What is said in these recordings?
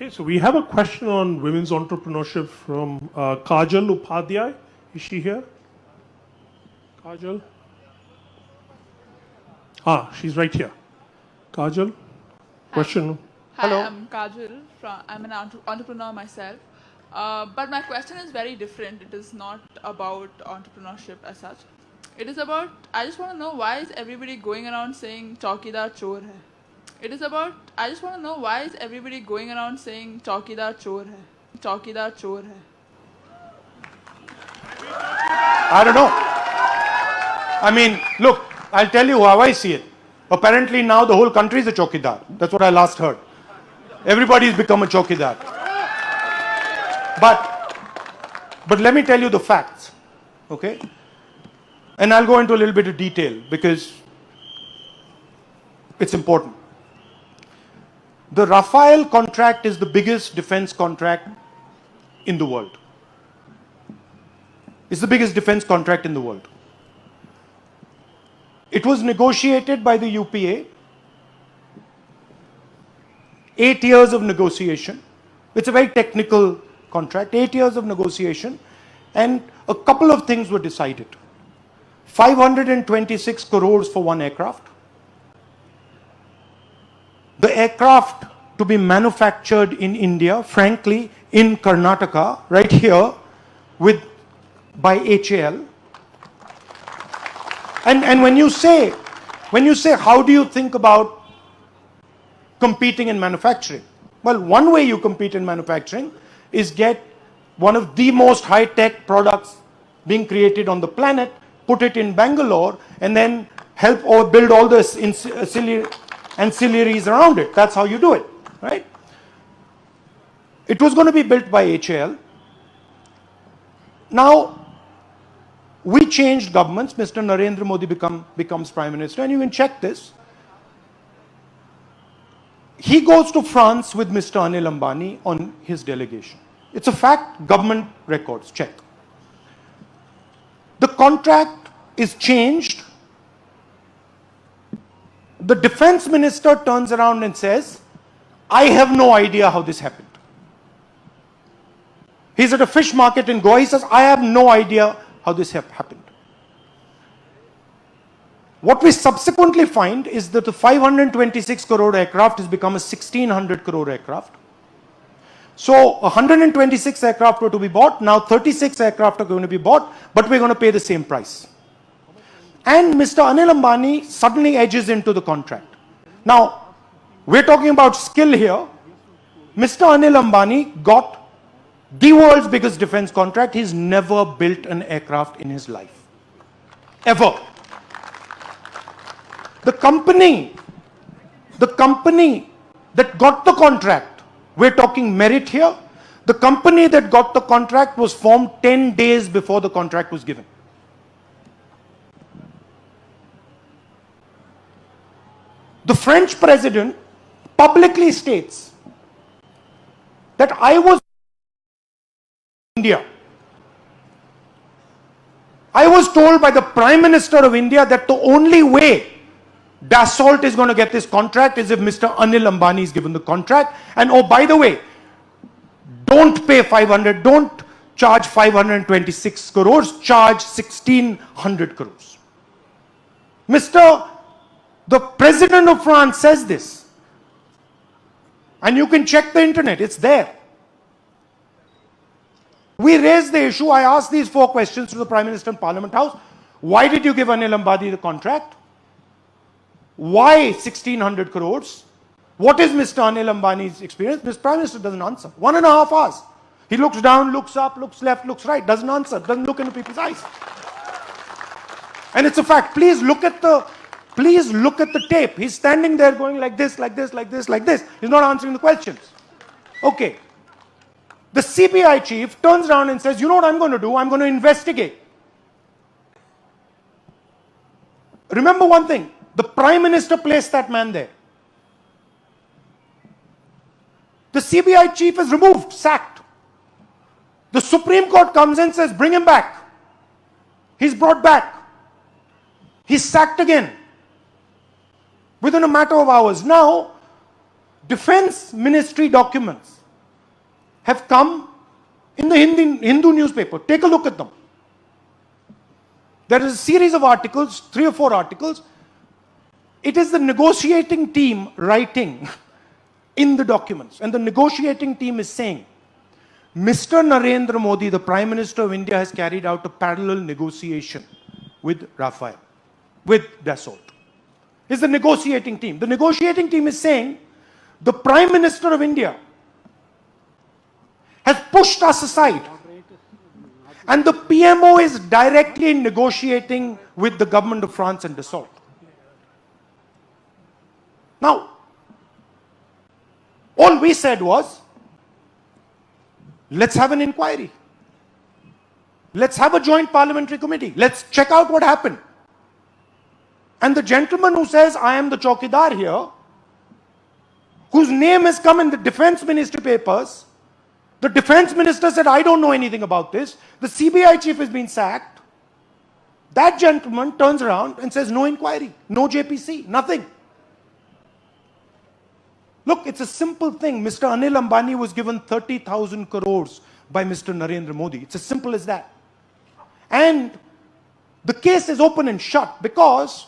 Okay, so we have a question on women's entrepreneurship from Kajal Upadhyay. Is she here? Kajal? She's right here. Kajal, question. Hi, Hello. I'm Kajal. I'm an entrepreneur myself. But my question is very different. It is not about entrepreneurship as such. It is about, I just want to know why is everybody going around saying Chowkidar chor hai? It is about, I just want to know why is everybody going around saying Chowkidar chor hai? Chowkidar chor hai. I don't know. I mean, look, I'll tell you how I see it. Apparently now the whole country is a chowkidar. That's what I last heard. Everybody's become a chowkidar. But let me tell you the facts, okay? And I'll go into a little bit of detail because it's important. The Rafale contract is the biggest defense contract in the world. It's the biggest defense contract in the world. It was negotiated by the UPA. 8 years of negotiation. It's a very technical contract. 8 years of negotiation. And a couple of things were decided. 526 crores for one aircraft. The aircraft to be manufactured in India, frankly, in Karnataka, right here, by HAL. And when you say, how do you think about competing in manufacturing? Well, one way you compete in manufacturing is get one of the most high-tech products being created on the planet, put it in Bangalore, and then help or build all the ancillaries around it. That's how you do it, right? It was going to be built by HAL. Now, we changed governments. Mr. Narendra Modi becomes Prime Minister, and you can check this. He goes to France with Mr. Anil Ambani on his delegation. It's a fact, government records, check. The contract is changed. The defense minister turns around and says, I have no idea how this happened. He's at a fish market in Goa. He says, I have no idea how this happened. What we subsequently find is that the 526 crore aircraft has become a 1600 crore aircraft. So 126 aircraft were to be bought. Now 36 aircraft are going to be bought, but we're going to pay the same price. And Mr. Anil Ambani suddenly edges into the contract. Now, we're talking about skill here. Mr. Anil Ambani got the world's biggest defense contract. He's never built an aircraft in his life. Ever. The company that got the contract, we're talking merit here, the company that got the contract was formed 10 days before the contract was given. The French president publicly states that I was India. I was told by the Prime Minister of India that the only way Dassault is going to get this contract is if Mr. Anil Ambani is given the contract. And oh, by the way, don't pay 500, don't charge 526 crores, charge 1600 crores. The President of France says this. And you can check the internet, it's there. We raised the issue. I asked these 4 questions to the Prime Minister in Parliament House. Why did you give Anil Ambani the contract? Why 1600 crores? What is Mr. Anil Ambani's experience? Mr. Prime Minister doesn't answer. 1.5 hours. He looks down, looks up, looks left, looks right, doesn't answer, doesn't look into people's eyes. And it's a fact. Please look at the tape. He's standing there going like this, like this, like this, like this. He's not answering the questions. Okay. The CBI chief turns around and says, you know what I'm going to do? I'm going to investigate. Remember one thing. The Prime Minister placed that man there. The CBI chief is removed, sacked. The Supreme Court comes in and says, bring him back. He's brought back. He's sacked again. Within a matter of hours. Now, Defense Ministry documents have come in the Hindu newspaper. Take a look at them. There is a series of articles, 3 or 4 articles. It is the negotiating team writing in the documents. And the negotiating team is saying, Mr. Narendra Modi, the Prime Minister of India, has carried out a parallel negotiation with Rafael, with Dassault. It's the negotiating team. The negotiating team is saying, the Prime Minister of India has pushed us aside. And the PMO is directly negotiating with the government of France and Dassault. Now, all we said was, let's have an inquiry. Let's have a joint parliamentary committee. Let's check out what happened. And the gentleman who says, I am the Chowkidar here, whose name has come in the defense ministry papers, the defense minister said, I don't know anything about this. The CBI chief has been sacked. That gentleman turns around and says, no inquiry, no JPC, nothing. Look, it's a simple thing. Mr. Anil Ambani was given 30,000 crores by Mr. Narendra Modi. It's as simple as that. And the case is open and shut because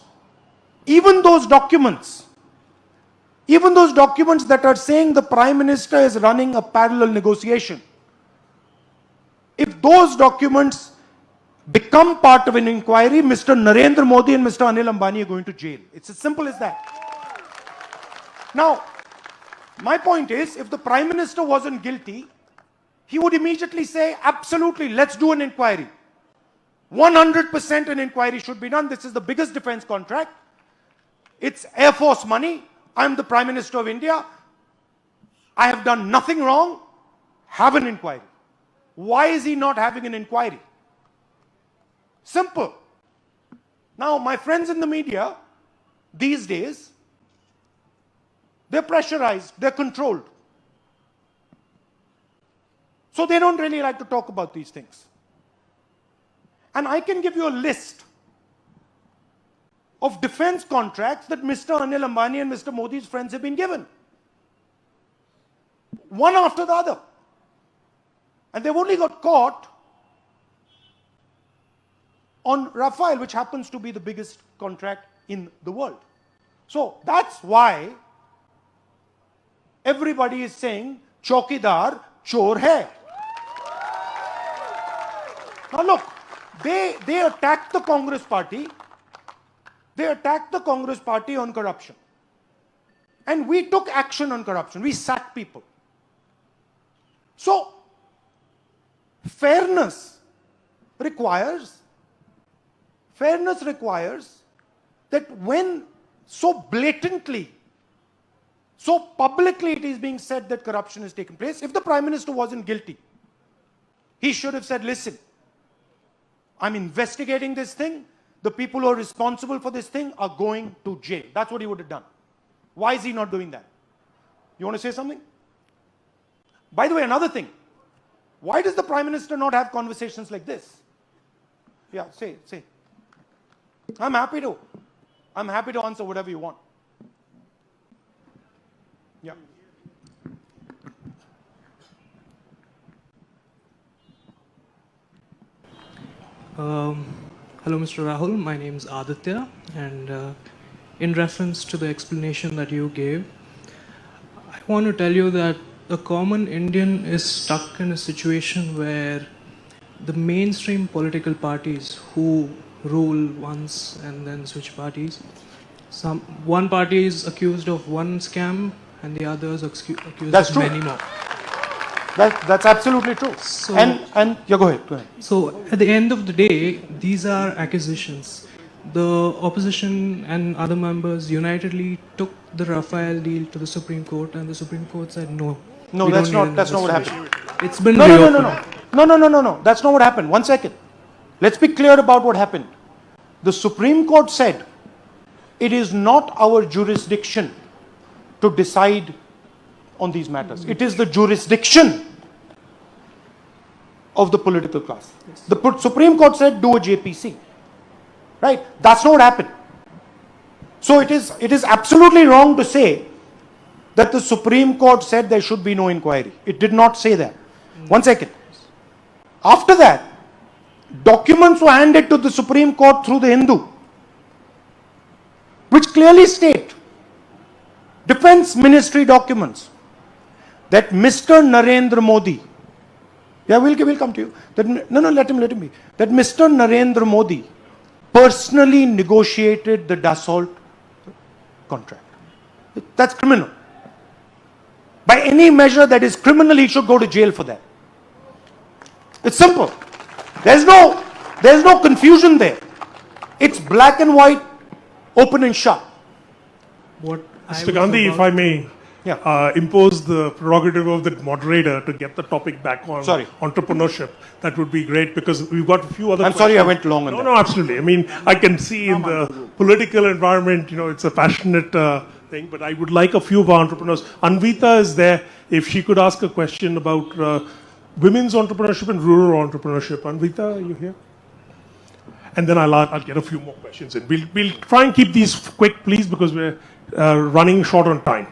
even those documents that are saying the Prime Minister is running a parallel negotiation, if those documents become part of an inquiry, Mr. Narendra Modi and Mr. Anil Ambani are going to jail. It's as simple as that. Now, my point is, if the Prime Minister wasn't guilty, he would immediately say, absolutely, let's do an inquiry. 100% an inquiry should be done. This is the biggest defense contract. It's Air Force money. I'm the Prime Minister of India. I have done nothing wrong. Have an inquiry. Why is he not having an inquiry? Simple. Now, my friends in the media, these days, they're pressurized, they're controlled. So they don't really like to talk about these things. And I can give you a list of defense contracts that Mr. Anil Ambani and Mr. Modi's friends have been given. One after the other. And they've only got caught on Rafale, which happens to be the biggest contract in the world. So that's why everybody is saying, Chowkidar chor hai. Now look, they attacked the Congress party. They attacked the Congress party on corruption. And we took action on corruption. We sacked people. So, fairness requires that when so blatantly, so publicly it is being said that corruption has taken place, if the Prime Minister wasn't guilty, he should have said, listen, I'm investigating this thing. The people who are responsible for this thing are going to jail. That's what he would have done. Why is he not doing that? You want to say something? By the way, another thing. Why does the Prime Minister not have conversations like this? Yeah, say. I'm happy to answer whatever you want. Yeah. Hello, Mr. Rahul. My name is Aditya, and in reference to the explanation that you gave, I want to tell you that the common Indian is stuck in a situation where the mainstream political parties who rule once and then switch parties, one party is accused of one scam and the other is accused of many more. That's absolutely true. So, and yeah, go ahead. So at the end of the day, these are accusations. The opposition and other members unitedly took the Rafael deal to the Supreme Court, and the Supreme Court said no. No, that's not what happened. It's been No. That's not what happened. One second. Let's be clear about what happened. The Supreme Court said it is not our jurisdiction to decide on these matters. It is the jurisdiction of the political class. Yes. The Supreme Court said do a JPC. Right? That's not what happened. So it is absolutely wrong to say that the Supreme Court said there should be no inquiry. It did not say that. 1 second. After that, documents were handed to the Supreme Court through the Hindu, which clearly state, Defense Ministry documents, that Mr. Narendra Modi, yeah, we'll come to you. That, no, let him be. That Mr. Narendra Modi personally negotiated the Dassault contract. That's criminal. By any measure that is criminal, he should go to jail for that. It's simple. There's no confusion there. It's black and white, open and shut. What I Mr. was Gandhi, if about- I may impose the prerogative of the moderator to get the topic back on entrepreneurship, that would be great, because we've got a few other I'm sorry I went long on that. No, absolutely. I mean, I can see in the political environment, it's a passionate thing, but I would like a few of our entrepreneurs. Anvita is there. If she could ask a question about women's entrepreneurship and rural entrepreneurship. Anvita, are you here? And then I'll get a few more questions in. We'll try and keep these quick, please, because we're running short on time.